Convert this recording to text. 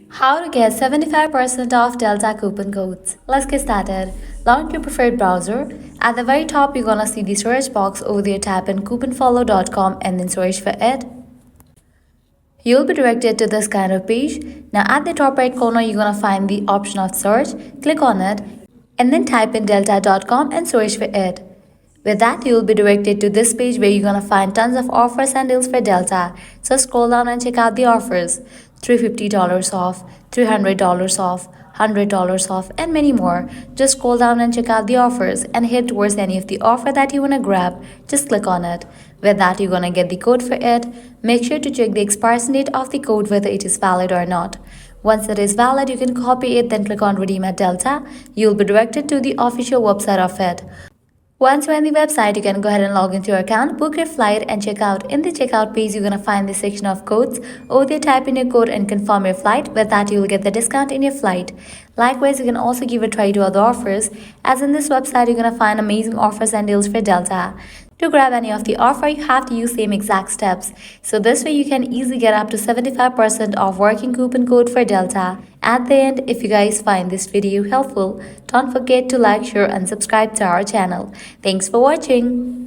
How to get 75% off Delta coupon codes. Let's get started. Launch your preferred browser. At the very top, you're gonna see the search box. Over there, type in couponfollow.com and then search for it. You'll be directed to this kind of page. Now at the top right corner, you're gonna find the option of search. Click on it and then type in delta.com and search for it. With that, you'll be directed to this page where you're gonna find tons of offers and deals for Delta. So scroll down and check out the offers. $350 off, $300 off, $100 off, and many more. Just scroll down and check out the offers and head towards any of the offer that you wanna grab. Just click on it. With that, you're gonna get the code for it. Make sure to check the expiration date of the code whether it is valid or not. Once it is valid, you can copy it, then click on Redeem at Delta. You'll be directed to the official website of it. Once you're on the website, you can go ahead and log into your account, book your flight, and check out. In the checkout page, you're gonna find the section of codes. Over there, type in your code and confirm your flight. With that, you will get the discount in your flight. Likewise, you can also give a try to other offers. As in this website, you're gonna find amazing offers and deals for Delta. To grab any of the offer, you have to use same exact steps. So this way you can easily get up to 75% off working coupon code for Delta. At the end, if you guys find this video helpful, don't forget to like, share and subscribe to our channel. Thanks for watching.